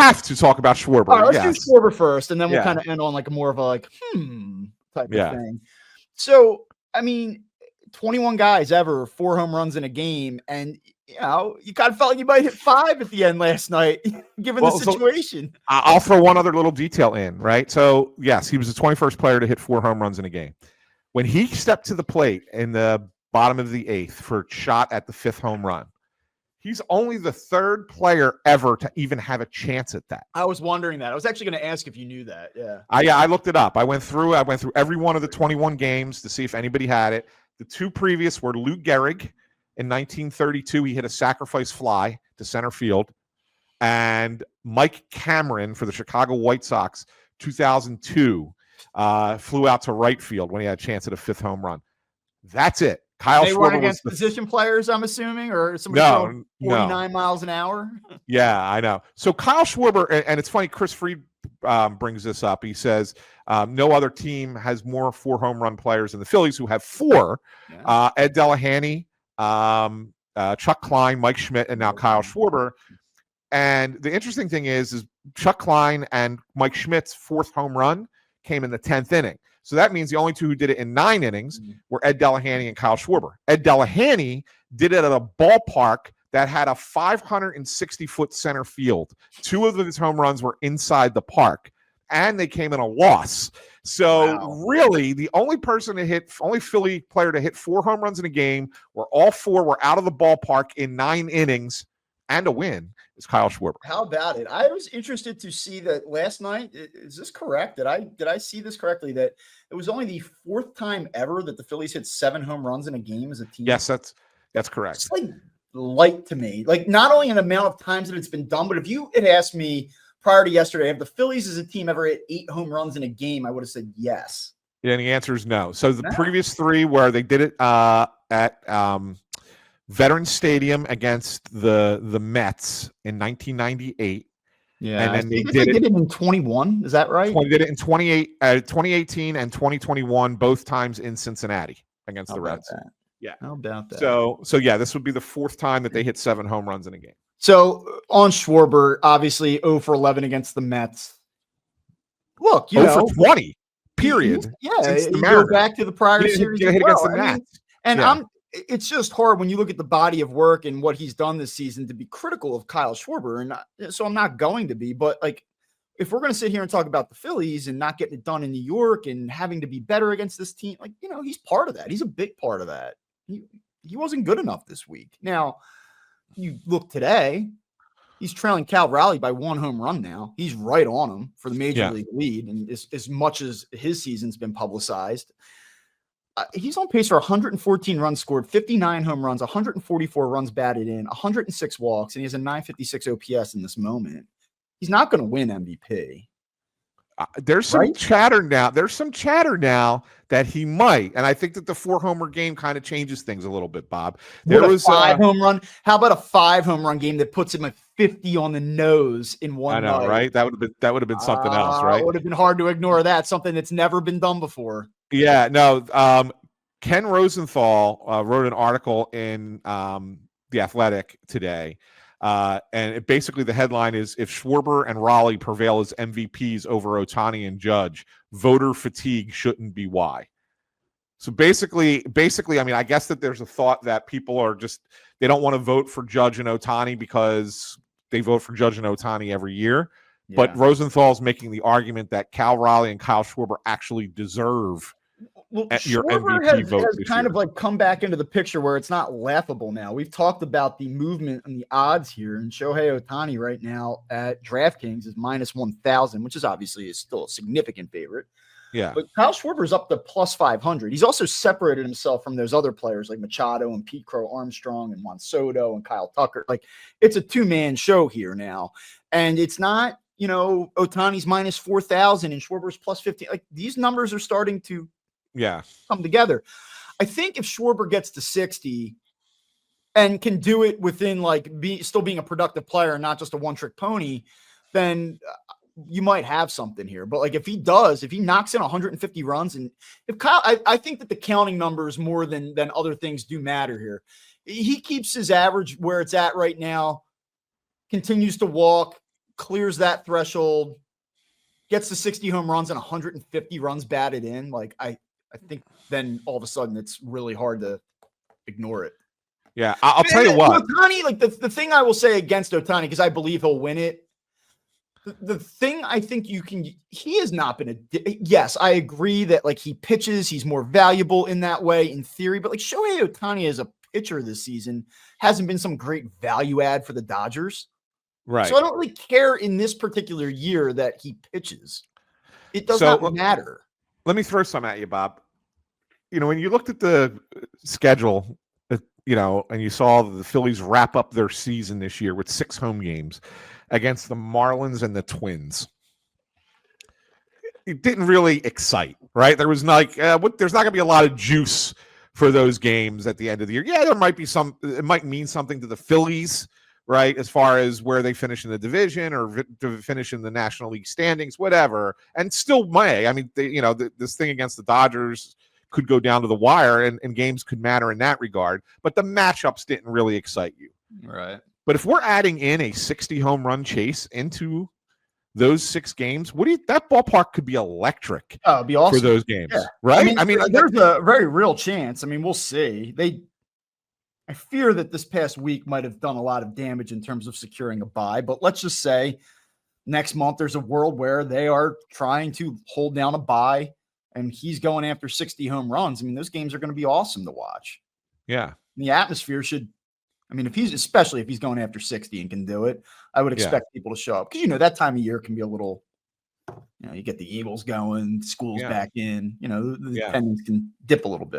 have to talk about Schwarber. All right, let's do Schwarber first, and then we'll kind of end on like a more of a type of thing. So, I mean, 21 guys ever, 4 home runs in a game, and you kind of felt like you might hit 5 at the end last night, given the situation. So I'll throw one other little detail in, right? So, yes, he was the 21st player to hit 4 home runs in a game. When he stepped to the plate in the bottom of the 8th for a shot at the 5th home run, he's only the 3rd player ever to even have a chance at that. I was wondering that. I was actually going to ask if you knew that. Yeah. I looked it up. I went through every one of the 21 games to see if anybody had it. The 2 previous were Lou Gehrig in 1932. He hit a sacrifice fly to center field. And Mike Cameron for the Chicago White Sox, 2002, flew out to right field when he had a chance at a 5th home run. That's it. Kyle they Schwarber weren't against position players, I'm assuming, or somebody throwing 49 miles an hour. Yeah, I know. So Kyle Schwarber, and it's funny, Chris Fried brings this up. He says no other team has more 4 home run players than the Phillies, who have 4. Yeah. Ed Delahanty, Chuck Klein, Mike Schmidt, and now Kyle Schwarber. And the interesting thing is Chuck Klein and Mike Schmidt's 4th home run came in the 10th inning. So that means the only 2 who did it in 9 innings were Ed Delahanty and Kyle Schwarber. Ed Delahanty did it at a ballpark that had a 560-foot center field. 2 of his home runs were inside the park, and they came in a loss. So really, the only Philly player to hit 4 home runs in a game, where all 4 were out of the ballpark in 9 innings and a win, is Kyle Schwarber. How about it? I was interested to see that last night. Is this correct? Did I see this correctly? That it was only the 4th time ever that the Phillies hit 7 home runs in a game as a team. Yes, that's correct. It's like light to me. Like, not only an amount of times that it's been done, but if you had asked me prior to yesterday, have the Phillies as a team ever hit 8 home runs in a game, I would have said yes. Yeah, and the answer is no. So the previous 3 where they did it at Veterans Stadium against the Mets in 1998. Yeah, and then they did it in 21. Is that right? They did it in 2018 and 2021, both times in Cincinnati against the Reds. Yeah, how about that? So yeah, this would be the 4th time that they hit 7 home runs in a game. So on Schwarber, obviously 0 for 11 against the Mets. Look, 0 for 20. Period. Yeah, you go back to the prior series. Hit against the Mets. It's just hard when you look at the body of work and what he's done this season to be critical of Kyle Schwarber. And so I'm not going to be, but like, if we're going to sit here and talk about the Phillies and not getting it done in New York and having to be better against this team, like, he's part of that. He's a big part of that. He wasn't good enough this week. Now, you look today, he's trailing Cal Raleigh by 1 home run now. He's right on him for the major league lead. And as much as his season's been publicized, he's on pace for 114 runs scored, 59 home runs, 144 runs batted in, 106 walks, and he has a 956 OPS in this moment. He's not going to win MVP. There's some chatter now. There's some chatter now that he might, and I think that the 4-homer game kind of changes things a little bit, Bob. There was a 5-home run. How about a 5-home run game that puts him at 50 on the nose in one night? I know, right? That would have been something else, right? It would have been hard to ignore that. Something that's never been done before. Yeah, no. Ken Rosenthal wrote an article in The Athletic today. And basically the headline is, if Schwarber and Raleigh prevail as MVPs over Ohtani and Judge, voter fatigue shouldn't be why. So basically, I mean, I guess that there's a thought that people are they don't want to vote for Judge and Ohtani because they vote for Judge and Ohtani every year. Yeah. But Rosenthal's making the argument that Cal Raleigh and Kyle Schwarber actually deserve your MVP vote has kind of like come back into the picture where it's not laughable now. We've talked about the movement and the odds here, and Shohei Ohtani right now at DraftKings is minus 1,000, which is obviously still a significant favorite. Yeah. But Kyle Schwarber is up to plus 500. He's also separated himself from those other players like Machado and Pete Crow Armstrong and Juan Soto and Kyle Tucker. Like, it's a 2-man show here now. And it's not, Ohtani's minus 4,000 and Schwarber's plus 15. Like, these numbers are starting to come together. I think if Schwarber gets to 60 and can do it within still being a productive player and not just a one-trick pony, then you might have something here. But if he knocks in 150 runs, and if Kyle, I think that the counting numbers more than other things do matter here. He keeps his average where it's at right now, continues to walk, clears that threshold, gets to 60 home runs and 150 runs batted in, like I think then all of a sudden it's really hard to ignore it. Yeah, I'll tell you what. Ohtani, like the thing I will say against Ohtani, because I believe he'll win it. The thing I think he has not been yes, I agree that like he pitches, he's more valuable in that way in theory, but like Shohei Ohtani as a pitcher this season hasn't been some great value add for the Dodgers. Right. So I don't really care in this particular year that he pitches. It does not matter. Let me throw some at you, Bob. When you looked at the schedule, and you saw the Phillies wrap up their season this year with 6 home games against the Marlins and the Twins. It didn't really excite, right? There was there's not going to be a lot of juice for those games at the end of the year. Yeah, there might be it might mean something to the Phillies, right? As far as where they finish in the division or to finish in the National League standings, whatever. And still may. I mean, this thing against the Dodgers could go down to the wire and games could matter in that regard. But the matchups didn't really excite you. Right. But if we're adding in a 60 home run chase into those 6 games, that ballpark could be electric. Oh, it'd be awesome for those games, yeah. right? I mean, there's a very real chance. I mean, we'll see. I fear that this past week might have done a lot of damage in terms of securing a bye, but let's just say next month there's a world where they are trying to hold down a bye and he's going after 60 home runs. I mean, those games are going to be awesome to watch. Yeah. The atmosphere especially if he's going after 60 and can do it, I would expect people to show up because, that time of year can be a little, you get the Eagles going, school's back in, the attendance can dip a little bit.